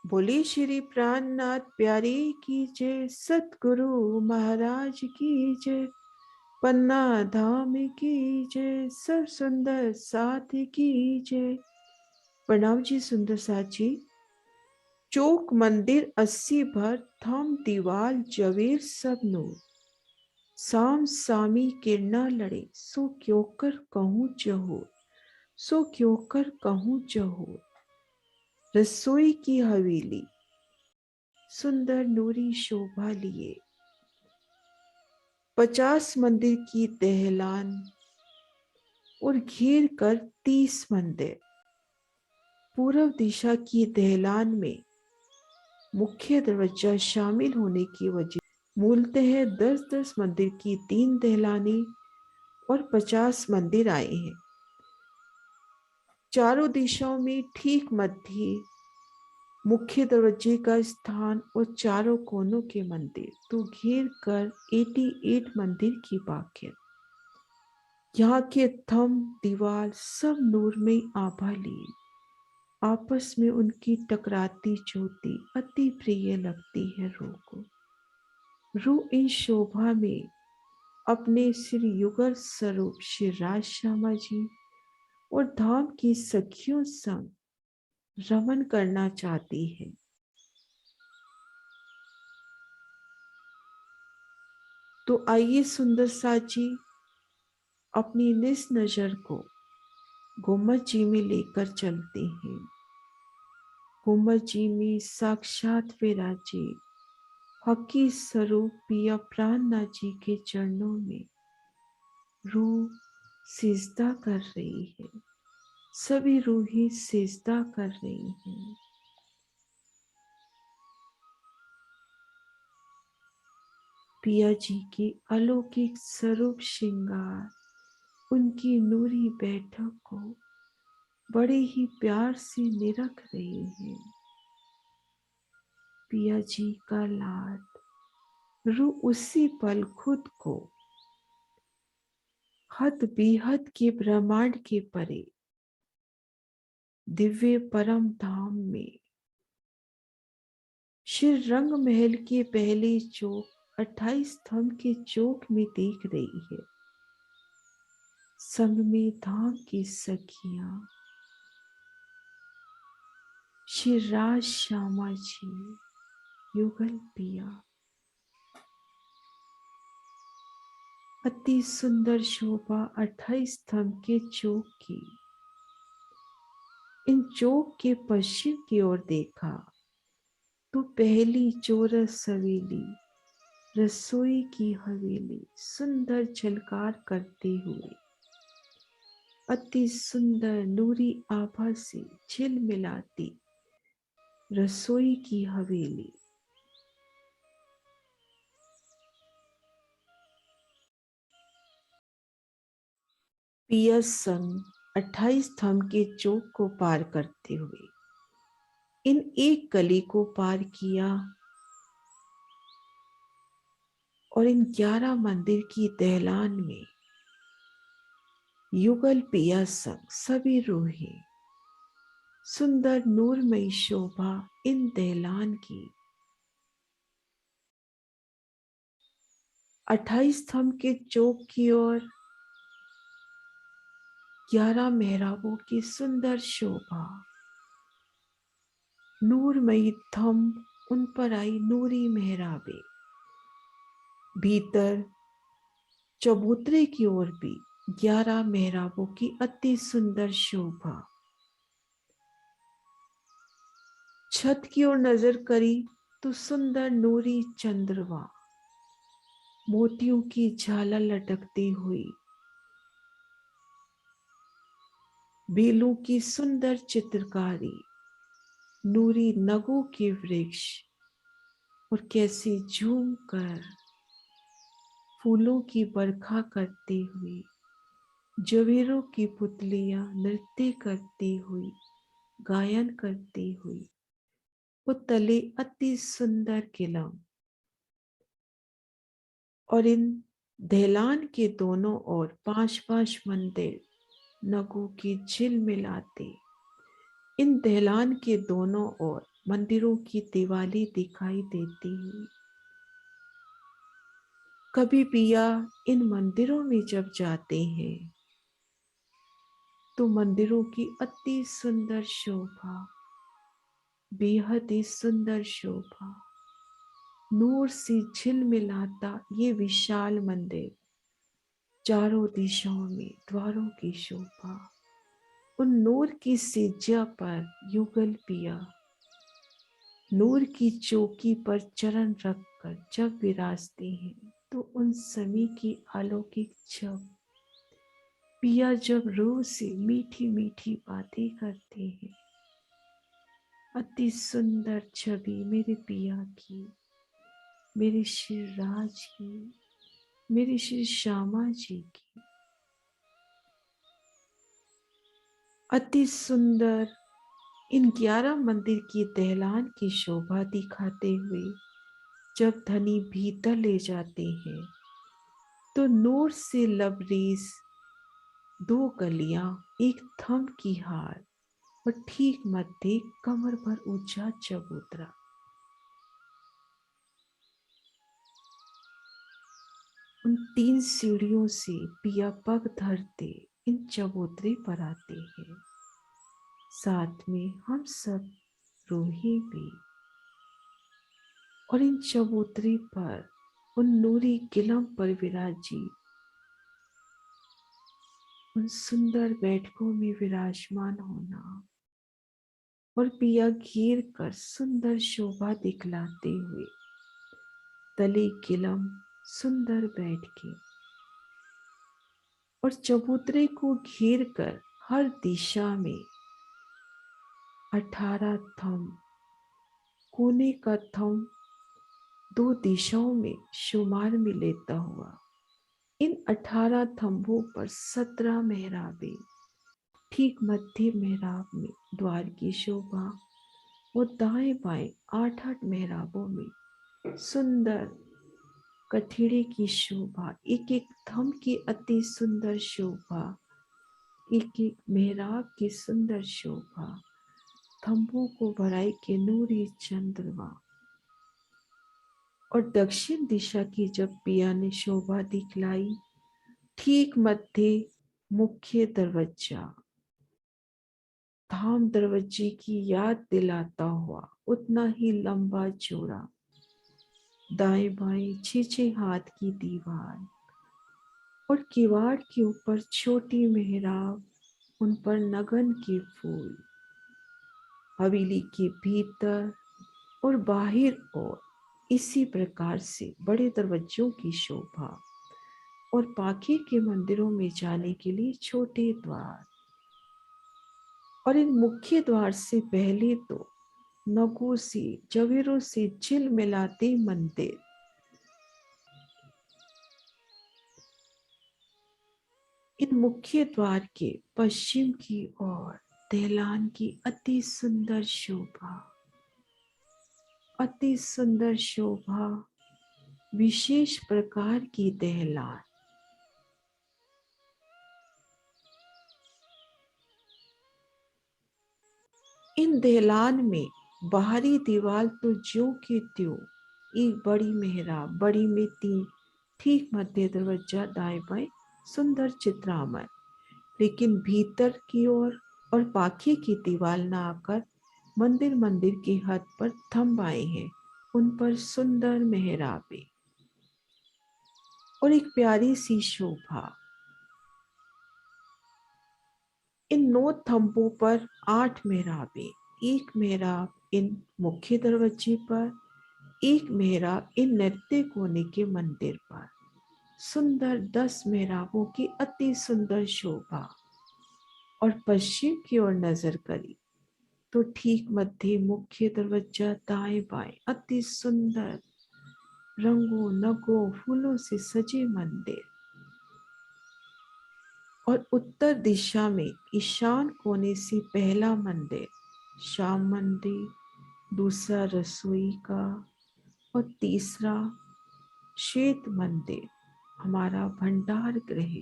बोले श्री प्राणनाथ प्यारे की जय, सतगुरु महाराज की जय, पन्ना धाम की जय, सब सुंदर साथ की जय। प्रणाम जी सुंदर साथ जी। चौक मंदिर 80 भर, थम दीवाल जवेर सब नूर, साम सामी किरणा लड़े, सो क्यों कर कहूँ जहूर, सो क्यों कर कहूँ जहूर। रसोई की हवेली सुंदर नूरी शोभा लिए, 50 मंदिर की दहलान और घेर कर 30 मंदिर। पूर्व दिशा की दहलान में मुख्य दरवाजा शामिल होने की वजह मूलतः 10-10 मंदिर की 3 दहलाने और 50 मंदिर आए हैं। चारों दिशाओं में ठीक मध्य मुख्य दरवाजे का स्थान और चारों कोनों के मंदिर तो घेर कर 88 मंदिर की बाकियत। यहाँ के थम दीवार सब नूरमय आभा लिए, आपस में उनकी टकराती ज्योति अति प्रिय लगती है रूह को। रूह इन शोभा में अपने श्री युगल स्वरूप श्री राज श्यामा जी और धाम की सखियों संग रमन करना चाहती है। तो आइए सुंदर साथ जी अपनी निस नजर को गुम्बद जी में लेकर चलते हैं। गुम्बद जी में साक्षात विराजे हकी स्वरूप पिया प्राणनाथ जी के चरणों में रूह सिजदा कर रही है। सभी रूहें सिजदा कर रही हैं। पिया जी की अलौकिक स्वरूप श्रृंगार, उनकी नूरी बैठक को बड़े ही प्यार से निरख रही है। पिया जी का लाड रूह उसी पल खुद को हद बेहद के ब्रह्मांड के परे दिव्य परम धाम में श्री रंग महल के पहले चौक 28 स्तंभ के चौक में देख रही है। संग में धाम की सखियां श्री राज श्यामा जी युगल पिया। अति सुंदर शोभा 28 स्तंभ के चौक की। इन चौक के पश्चिम की ओर देखा तो पहली चौरस हवेली, रसोई की हवेली सुंदर झलकार करते हुए अति सुंदर नूरी आभा से झिलमिलाती रसोई की हवेली। पिया संग 28 स्तंभ के चौक को पार करते हुए इन एक गली को पार किया और इन 11 मंदिर की दहलान में युगल पिया संग सभी रूहें सुंदर नूरमयी शोभा इन दहलान की 28 स्तंभ के चौक की ओर 11 मेहराबों की सुंदर शोभा, नूरमयी थम उन पर आई नूरी मेहराबे। भीतर चबूतरे की ओर भी 11 मेहराबों की अति सुंदर शोभा। छत की ओर नजर करी तो सुंदर नूरी चंद्रमा, मोतियों की झालर लटकती हुई, बेलों की सुंदर चित्रकारी, नूरी नगों के वृक्ष और कैसे झूम कर फूलों की बरखा करते हुए जवेरों की पुतलियां नृत्य करती हुई, गायन करती हुई, वो तले अति सुंदर किलम। और इन दहलान के दोनों ओर 5-5 मंदिर नगों की झिलमिलाते इन दहलान के दोनों ओर मंदिरों की दीवारें दिखाई देती हैं। कभी पिया इन मंदिरों में जब जाते हैं तो मंदिरों की अति सुंदर शोभा, बेहद ही सुंदर शोभा, नूर से झिलमिलाता ये विशाल मंदिर, चारों दिशाओं में द्वारों की शोभा, उन नूर की सिज्जा पर युगल पिया नूर की चौकी पर चरण रखकर जब विराजते हैं तो उन सभी की अलौकिक छब, पिया जब रोज से मीठी मीठी बातें करते हैं, अति सुंदर छवि मेरे पिया की, मेरे श्री राज की, मेरे श्री श्यामा जी की, अति सुंदर इन 11 मंदिर की दहलान की शोभा दिखाते हुए जब धनी भीतर ले जाते हैं तो नूर से लबरेज 2 कलियां, एक थंब की हार और ठीक मध्य कमर पर ऊंचा चबूतरा। उन 3 सीढ़ियों से पिया पग धरते इन चबूतरे पर आते हैं। साथ में हम सब रूही भी, और इन चबूतरे पर उन नूरी गिलम पर विराजी, उन सुंदर बैठकों में विराजमान होना और पिया घेर कर सुंदर शोभा दिखलाते हुए तले गिलम सुंदर बैठके और चबूतरे को घेर कर हर दिशा में 18 थंब, कोने का थंब 2 दिशाओं में शुमार में लेता हुआ इन 18 थंबों पर 17 मेहराबें, ठीक मध्य मेहराब में द्वार की शोभा और दाएं बाएं 8-8 मेहराबों में सुंदर कठीड़े की शोभा, एक एक थंब की अति सुंदर शोभा, एक एक मेहराब की सुंदर शोभा, थंबों को भराई के नूरी चंद्रमा। और दक्षिण दिशा की जब पिया ने शोभा दिखलाई, ठीक मध्य मुख्य दरवाजा, धाम दरवाजे की याद दिलाता हुआ उतना ही लंबा चौड़ा, दाएं बाएं 6-6 हाथ की दीवार और किवाड़ के ऊपर छोटी मेहराब, उन पर नगन के फूल, हवेली के भीतर और बाहर और इसी प्रकार से बड़े दरवाजों की शोभा और बाकी के मंदिरों में जाने के लिए छोटे द्वार। और इन मुख्य द्वार से पहले तो नगों से जवेरों से झिल मिलाते मंदिर, इन मुख्य द्वार के पश्चिम की ओर दहलान की अति सुंदर शोभा, अति सुंदर शोभा, विशेष प्रकार की दहलान। इन दहलान में बाहरी दीवार तो ज्यों की त्यों, एक बड़ी मेहराब, बड़ी में 3, ठीक मध्य दरवाजा दाएं बाएं सुंदर चित्रामय, लेकिन भीतर की ओर और पाखी की दीवार न आकर मंदिर मंदिर के हद पर थंब आए हैं, उन पर सुंदर मेहराबें और एक प्यारी सी शोभा। इन 9 थंबों पर 8 मेहराबें, एक मेहराब इन मुख्य दरवाजे पर, एक मेहराब इन नृत्य कोने के मंदिर पर, सुंदर 10 मेहराबों की अति सुंदर शोभा। और पश्चिम की ओर नजर करी तो ठीक मध्य मुख्य दरवाजा दाएं बाएं अति सुंदर रंगों नगों फूलों से सजे मंदिर, और उत्तर दिशा में ईशान कोने से पहला मंदिर श्याम मंदिर, दूसरा रसोई का और तीसरा श्वेत मंदिर हमारा भंडार गृह,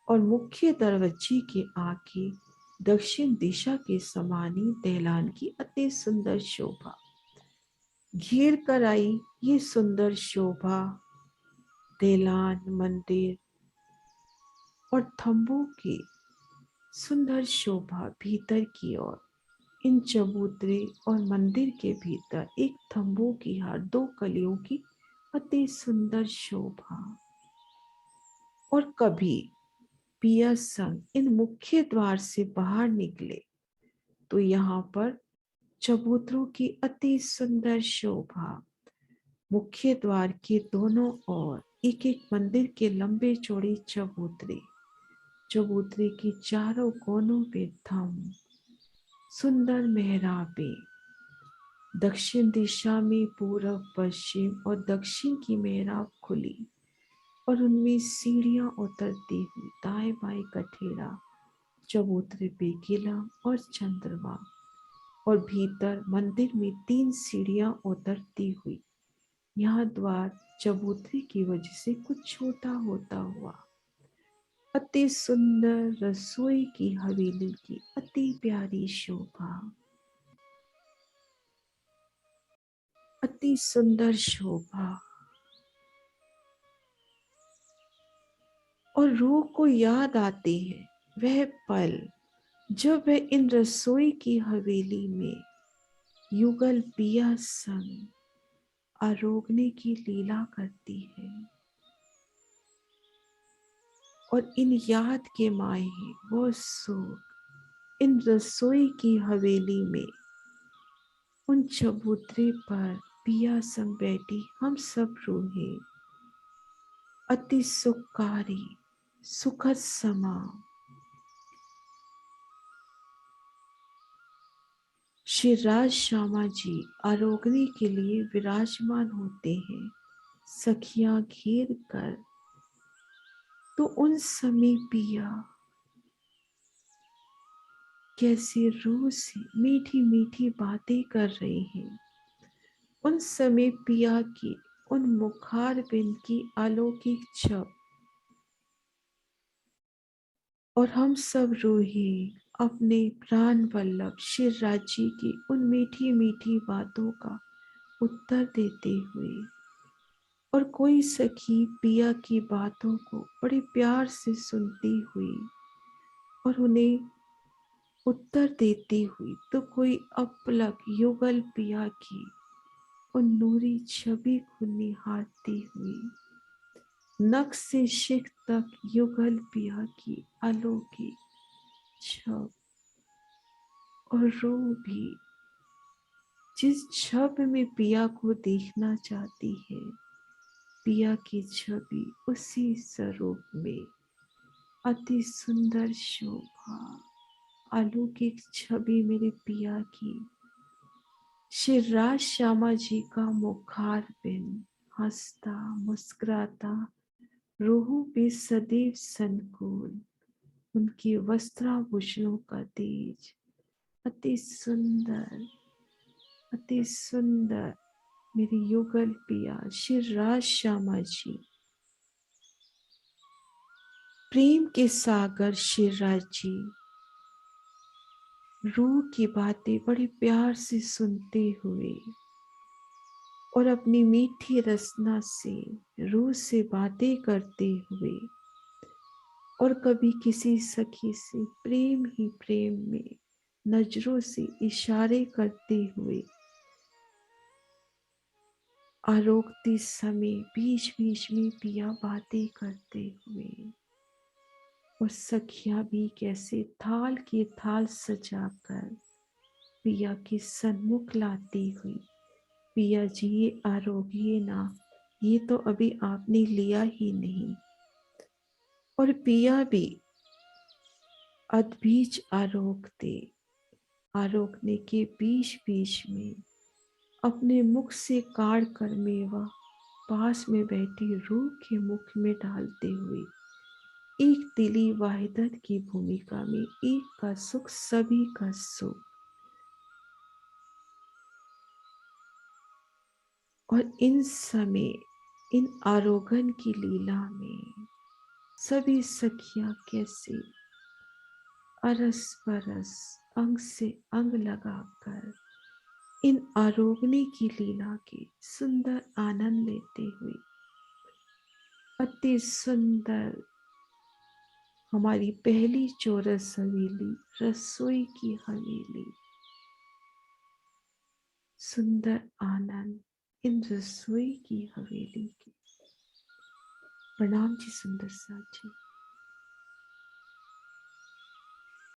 और मुख्य दरवाजे के आगे दक्षिण दिशा के समानी दहलान की अति सुंदर शोभा घेर कर आई। ये सुंदर शोभा दहलान, मंदिर और थंबों की सुंदर शोभा भीतर की ओर। इन चबूतरे और मंदिर के भीतर एक थंबों की हार, दो कलियों की अति सुंदर शोभा। और कभी पिया संग इन मुख्य द्वार से बाहर निकले तो यहाँ पर चबूतरों की अति सुंदर शोभा। मुख्य द्वार के दोनों ओर एक एक मंदिर के लंबे चौड़े चबूतरे, चबूतरे के चारों कोनों पे थंब, सुंदर मेहराबे। दक्षिण दिशा में पूर्व, पश्चिम और दक्षिण की मेहराब खुली और उनमें सीढ़ियां उतरती हुई। दाएं बाएं कठेड़ा, चबूतरे पे किला और चंद्रमा। और भीतर मंदिर में 3 सीढ़ियां उतरती हुई। यहाँ द्वार चबूतरे की वजह से कुछ छोटा होता हुआ। अति सुंदर रसोई की हवेली की अति प्यारी शोभा, अति सुंदर शोभा। और रूह को याद आते हैं वह पल जब वह इन रसोई की हवेली में युगल पिया संग आरोगने की लीला करती है। और इन याद के माए हैं वो सुख इन रसोई की हवेली में, उन चबूतरे पर पिया संग बैठी हम सब रूहें। अति सुखकारी सुखद समा। श्री राज श्यामा जी आरोगने के लिए विराजमान होते हैं, सखियां घेर कर। तो उन समय पिया कैसे रूह से मीठी मीठी बातें कर रहे हैं। उन समय पिया की उन मुखार बिंद की अलौकिक छप। और हम सब रूहें अपने प्राण वल्लभ श्री राज जी की उन मीठी मीठी बातों का उत्तर देते हुए। और कोई सखी पिया की बातों को बड़े प्यार से सुनती हुई और उन्हें उत्तर देती हुई, तो कोई अपलक युगल पिया की उन नूरी छवि को निहारती हुई। नख से शिख तक युगल पिया की अलौकिक छब। और रूह भी जिस छब में पिया को देखना चाहती है, पिया की छवि उसी स्वरूप में अति सुंदर शोभा, अलौकिक छवि मेरे पिया की। श्री राज श्यामा जी का मुखार बिंद हंसता मुस्कुराता, रूहों पे सदैव संकुल, उनकी वस्त्राभूषणों का तेज अति सुंदर, अति सुंदर मेरी युगल पिया श्री राज श्यामा जी। प्रेम के सागर श्री राज जी रूह की बातें बड़े प्यार से सुनते हुए और अपनी मीठी रसना से रूह से बातें करते हुए, और कभी किसी सखी से प्रेम ही प्रेम में नजरों से इशारे करते हुए, आरोगते समय बीच बीच में पिया बातें करते हुए। और सखियां भी कैसे थाल के थाल सजाकर पिया के सन्मुख लाती हुई, पिया जी ये आरोगिए ना, ये तो अभी आपने लिया ही नहीं। और पिया भी अधबीज आरोगते, आरोगने के बीच बीच में अपने मुख से काढ़ कर मेवा पास में बैठी रूह के मुख में डालते हुए, एक दिली वाहिदत की भूमिका में एक का सुख सभी का सुख। और इन समय इन आरोगन की लीला में सभी सखियां कैसे अरस परस अंग से अंग लगाकर इन आरोगने की लीला के सुंदर आनंद लेते हुए अति सुंदर हमारी पहली चौरस हवेली, रसोई की हवेली, सुंदर आनंद इन रसोई की हवेली की। प्रणाम जी सुंदर साथ जी।